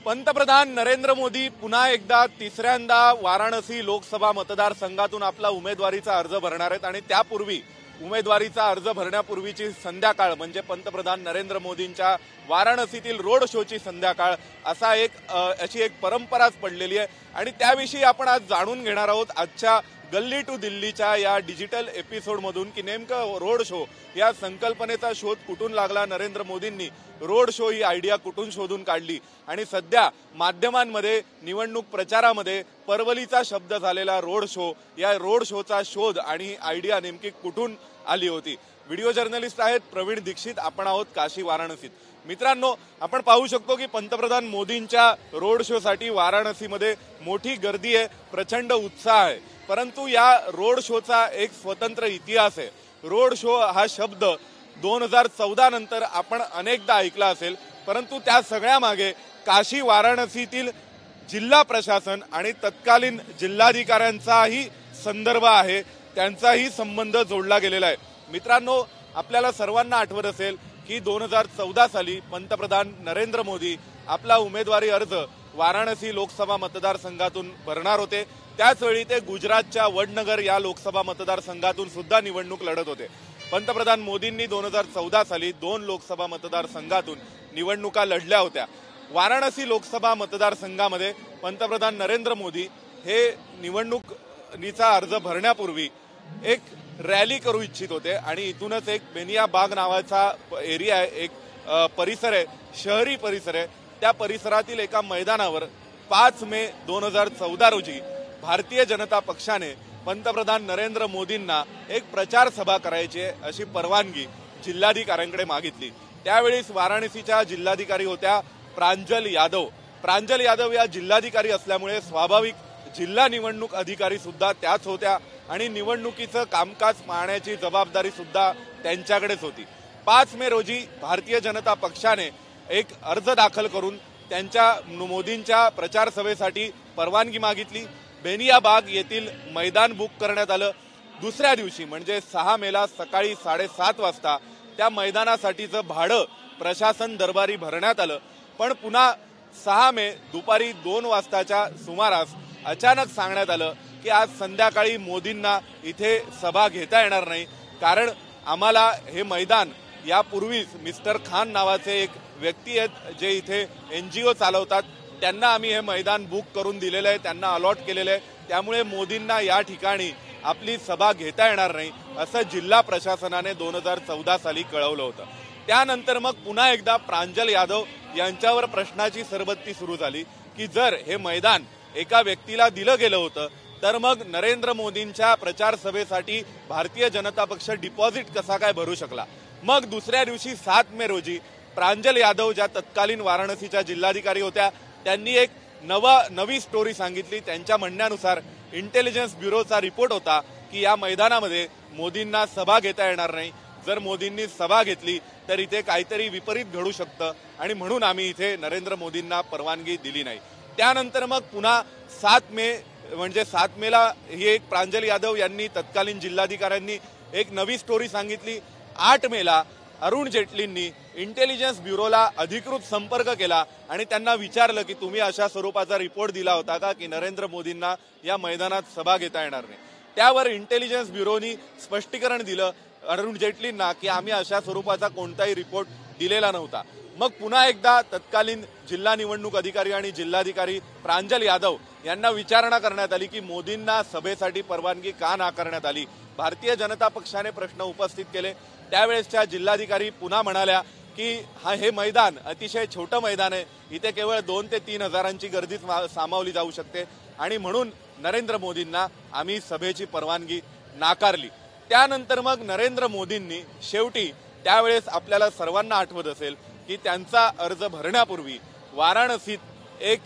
पंतप्रधान नरेंद्र मोदी पुन्हा एकदा तिसऱ्यांदा वाराणसी लोकसभा मतदारसंघातून आपला उमेदवारीचा अर्ज भरणार आहेत आणि त्यापूर्वी उमेदवारीचा अर्ज भरण्यापूर्वीची संध्याकाळ म्हणजे पंतप्रधान नरेंद्र मोदींच्या वाराणसीतील रोड शोची संध्याकाळ अशी एक परंपराच पडलेली आहे आणि त्याविषयी आपण आज जाणून घेणार आहोत आजच्या गल्ली टू दिल्लीच्या या डिजिटल एपिसोडमधून की नेमकं रोड शो या संकल्पनेचा शोध कुठून लागला, नरेंद्र मोदींनी रोड शो ही आयडिया कुठून शोधून काढली आणि सध्या माध्यमांमध्ये निवडणूक प्रचारामध्ये परवलीचा शब्द झालेला रोड शो, या रोड शोचा शोध आणि आयडिया नेमकी कुठून आली होती। व्हिडिओ जर्नलिस्ट आहेत प्रवीण दीक्षित, आपण आहोत काशी वाराणसीत। मित्रांनो, आपण पाहू शकतो की पंतप्रधान मोदींच्या रोड शो साठी वाराणसीमध्ये मोठी गर्दी आहे, प्रचंड उत्साह आहे। परंतु या रोड शोचा एक स्वतंत्र इतिहास आहे। रोड शो हा शब्द 2014 नंतर आपण अनेकदा ऐकला असेल, परंतु त्या सगळ्या मागे काशी वाराणसीतील जिल्हा प्रशासन आणि तत्कालीन जिल्हाधिकाऱ्यांचाही संदर्भ आहे, त्यांचाही संबंध जोडला गेलेला आहे। मित्रांनो, आपल्याला सर्वांना आठवत असेल की 2014 साली पंतप्रधान नरेंद्र मोदी आपला उमेदवारी अर्ज वाराणसी लोकसभा मतदारसंघातून भरणार होते। त्याचवेळी ते गुजरातच्या वडनगर या लोकसभा मतदारसंघातून सुद्धा निवडणूक लढत होते। पंतप्रधान मोदींनी 2014 साली 2 लोकसभा मतदारसंघातून निवडणुका लढल्या होत्या। वाराणसी लोकसभा मतदारसंघामध्ये पंतप्रधान नरेंद्र मोदी हे निवडणुकीचा अर्ज भरण्यापूर्वी एक रॅली करू इच्छित होते आणि इथूनच एक बेनिया बाग नावाचा एरिया आहे, एक परिसर आहे, शहरी परिसर आहे। त्या परिसरातील एका मैदानावर 5 मे 2014 रोजी भारतीय जनता पक्षाने पंतप्रधान नरेंद्र मोदींना एक प्रचार सभा करायची अशी परवानगी जिल्हाधिकाऱ्यांकडे मागितली। त्यावेळेस वाराणसीच्या जिल्हाधिकारी होत्या प्रांजल यादव। प्रांजल यादव या जिल्हाधिकारी असल्यामुळे स्वाभाविक जिल्हा निवडणूक अधिकारी सुद्धा त्याच होत्या आणि निवडणुकीचं कामकाज पाहण्याची जबाबदारी सुद्धा त्यांच्याकडेच होती। 5 मे रोजी भारतीय जनता पक्षाने एक अर्ज दाखल करून त्यांच्या मोदींच्या प्रचार सभेसाठी परवानगी मागितली। बेनिया बाग येथील मैदान बुक करण्यात आलं। दुसऱ्या दिवशी म्हणजे 6 मेला सकाळी 7:30 वाजता त्या मैदानासाठीचं भाडं प्रशासन दरबारी भरण्यात आलं। पण पुन्हा 6 मे दुपारी 2 वाजताच्या सुमारास अचानक सांगण्यात आलं की आज संध्याकाळी मोदींना इथे सभा घेता येणार नाही, कारण आम्हाला हे मैदान यापूर्वीच मिस्टर खान नावाचे एक व्यक्ती आहेत जे इथे NGO चालवतात, त्यांना आम्ही हे मैदान बुक करून दिलेलं आहे, त्यांना अलॉट केलेलं आहे, त्यामुळे मोदींना या ठिकाणी आपली सभा घेता येणार नाही असं जिल्हा प्रशासनाने 2014 साली कळवलं होतं। त्यानंतर मग पुन्हा एकदा प्रांजल यादव यांच्यावर प्रश्नाची सरबत्ती सुरू झाली की जर हे मैदान एका व्यक्तीला दिलं गेलं होतं तर मग नरेंद्र मोदींच्या प्रचार सभेसाठी भारतीय जनता पक्ष डिपॉझिट कसा काय भरू शकला। मग दुसऱ्या दिवशी 7 मे रोजी प्रांजल यादव ज्या तत्कालीन वाराणसीच्या जिल्हाधिकारी होत्या त्यांनी एक नवी स्टोरी सांगितली। त्यांच्या म्हणण्यानुसार इंटेलिजन्स ब्युरोचा रिपोर्ट होता की या मैदानामध्ये मोदींना सभा घेता येणार नाही, जर मोदींनी सभा घेतली तर इथे काहीतरी विपरीत घडू शकतं आणि म्हणून आम्ही इथे नरेंद्र मोदींना परवानगी दिली नाही। त्यानंतर मग पुन्हा 7 मेला ही एक प्रांजल यादव यांनी तत्कालीन जिल्हाधिकाऱ्यांनी एक नवी स्टोरी सांगितली। 8 मेला अरुण जेटलींनी इंटेलिजन्स ब्युरोला अधिकृत संपर्क केला आणि त्यांना विचारलं की तुम्ही अशा स्वरूपाचा रिपोर्ट दिला होता का की नरेंद्र मोदींना या मैदानात सभा घेता येणार नाही। त्यावर इंटेलिजन्स ब्युरोनी स्पष्टीकरण दिलं अरुण जेटलींना की आम्ही अशा स्वरूपाचा कोणताही रिपोर्ट दिलेला नव्हता। मग पुन्हा एकदा तत्कालीन जिल्हा निवडणूक अधिकारी आणि जिल्हाधिकारी प्रांजल यादव यांना विचारणा करण्यात आली की मोदींना सभेसाठी परवानगी का नाकारण्यात आली। भारतीय जनता पक्षाने प्रश्न उपस्थित केले। त्यावेळेसच्या जिल्हाधिकारी पुन्हा म्हणाल्या की हे मैदान अतिशय छोटं मैदान आहे, इथे केवळ 2 ते 3 हजारांची गर्दी सामावली जाऊ शकते आणि म्हणून नरेंद्र मोदींना आम्ही सभेची परवानगी नाकारली। त्यानंतर मग नरेंद्र मोदींनी शेवटी त्यावेळेस आपल्याला सर्वांना आठवत असेल की त्यांचा अर्ज भरण्यापूर्वी वाराणसीत एक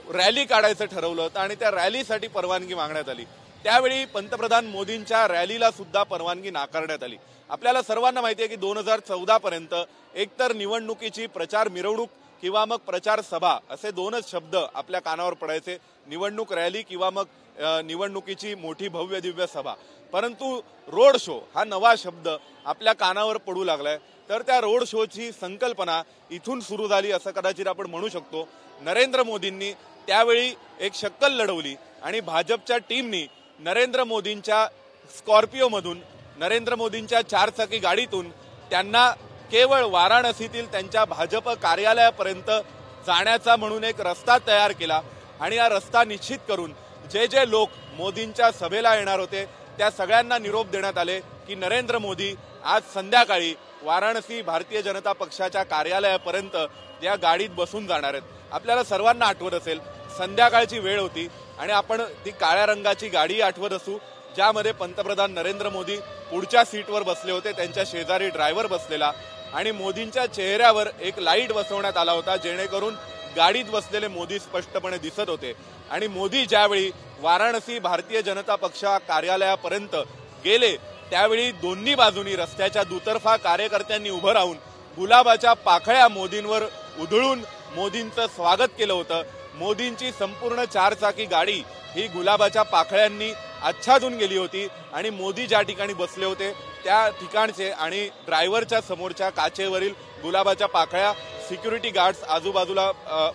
रॅली काढायचं ठरवलं होतं आणि त्या रॅलीसाठी परवानगी मागण्यात आली। त्यावेळी पंतप्रधान मोदींच्या रॅलीला सुद्धा परवानगी नाकारण्यात आली। आपल्याला सर्वांना माहिती आहे की 2014 पर्यंत एकतर निवडणुकीची प्रचार मिरवणूक किंवा मग प्रचार सभा असे 2च शब्द आपल्या कानावर पडायचे, निवडणूक रॅली किंवा मग निवडणुकीची मोठी भव्य दिव्य सभा। परंतु रोड शो हा नवा शब्द आपल्या कानावर पडू लागलाय। तर त्या रोड शोची संकल्पना इथून सुरू झाली असं कदाचित आपण म्हणू शकतो। नरेंद्र मोदींनी त्यावेळी एक शक्कल लढवली आणि भाजपच्या टीमनी नरेंद्र मोदींच्या स्कॉर्पिओमधून, नरेंद्र मोदींच्या चारचाकी गाडीतून त्यांना केवळ वाराणसीतील त्यांच्या भाजप कार्यालयापर्यंत जाण्याचा म्हणून एक रस्ता तयार केला आणि हा रस्ता निश्चित करून जे जे लोक मोदींच्या सभेला येणार होते त्या सगळ्यांना निरोप देण्यात आले की नरेंद्र मोदी आज संध्याकाळी वाराणसी भारतीय जनता पक्षाच्या कार्यालयापर्यंत या गाडीत बसून जाणार आहेत. आपल्याला सर्वांना आठवत असेल संध्याकाळची वेळ होती आणि आपण ती काळ्या रंगाची गाडी आठवत असू ज्यामध्ये पंतप्रधान नरेंद्र मोदी पुढच्या सीटवर बसले होते, त्यांच्या शेजारी ड्रायव्हर बसलेला आणि मोदींच्या चेहऱ्यावर एक लाईट बसवण्यात आला होता जेणेकरून गाडीत बसलेले मोदी स्पष्टपणे दिसत होते. आणि मोदी ज्यावेळी वाराणसी भारतीय जनता पक्षा कार्यालयापर्यंत गेले त्यावेळी दोन्ही बाजूनी रस्त्याच्या दुतर्फा कार्यकर्त्यांनी उभं राहून गुलाबाच्या पाकळ्या मोदींवर उधळून मोदींचं स्वागत केलं होतं. मोदींची संपूर्ण चारचाकी गाडी ही गुलाबाच्या पाकळ्यांनी आच्छादून गेली होती आणि मोदी ज्या ठिकाणी बसले होते त्या ठिकाणचे आणि ड्रायव्हरच्या समोरच्या काचेवरील गुलाबाच्या पाकळ्या सिक्युरिटी गार्ड्स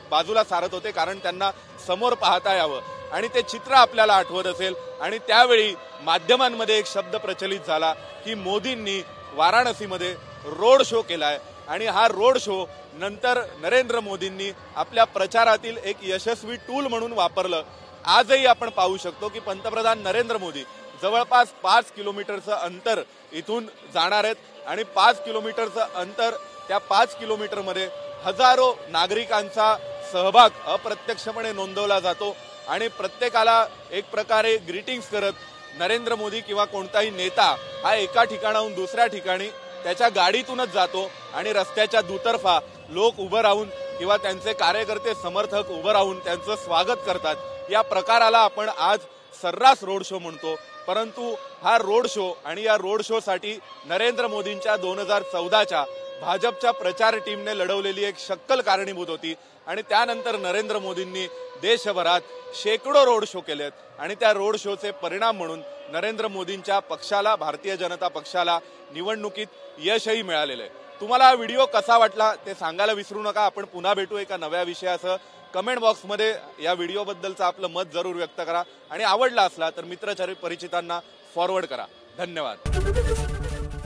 बाजूला सारत होते कारण त्यांना समोर पाहता यावं आणि ते चित्र आपल्याला आठवत असेल. आणि त्यावेळी माध्यमांमध्ये एक शब्द प्रचलित झाला की मोदींनी वाराणसीमध्ये रोड शो केलाय आणि हा रोड शो नंतर नरेंद्र मोदींनी आपल्या प्रचारातील एक यशस्वी टूल म्हणून वापरलं. आजही आपण पाहू शकतो की पंतप्रधान नरेंद्र मोदी जवळपास 5 किलोमीटरचं अंतर इथून जाणार आहेत आणि 5 किलोमीटरचं अंतर, त्या 5 किलोमीटरमध्ये हजारो नागरिकांचा सहभाग अप्रत्यक्षपणे नोंदवला जातो आणि प्रत्येकाला एक प्रकारे ग्रीटिंग्स करत नरेंद्र मोदी किंवा कोणताही नेता हा एका ठिकाणाहून दुसऱ्या ठिकाणी त्याच्या गाडीतूनच जातो आणि रस्त्याच्या दुतर्फा लोक उभं राहून किंवा त्यांचे कार्यकर्ते समर्थक उभं राहून त्यांचं स्वागत करतात. या प्रकाराला आपण आज सर्रास रोड शो म्हणतो, परंतु हा रोड शो आणि या रोड शो साठी नरेंद्र मोदींच्या 2014च्या भाजपच्या प्रचार टीमने लढवलेली एक शक्कल कारणीभूत होती. आणि त्यानंतर नरेंद्र मोदींनी देशभरात शेकडो रोड शो केलेत आणि त्या रोड शोचे परिणाम म्हणून नरेंद्र मोदींच्या पक्षाला, भारतीय जनता पक्षाला निवडणुकीत यशही मिळालेलं आहे. तुम्हाला हा व्हिडिओ कसा वाटला ते सांगायला विसरू नका. आपण पुन्हा भेटू एका नव्या विषयासह. कमेंट बॉक्समध्ये या व्हिडिओबद्दलचं आपलं मत जरूर व्यक्त करा आणि आवडला असला तर मित्र परिचितांना फॉरवर्ड करा. धन्यवाद.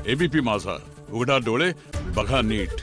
एबीपी माझा, उघडा डोळे बघा नीट.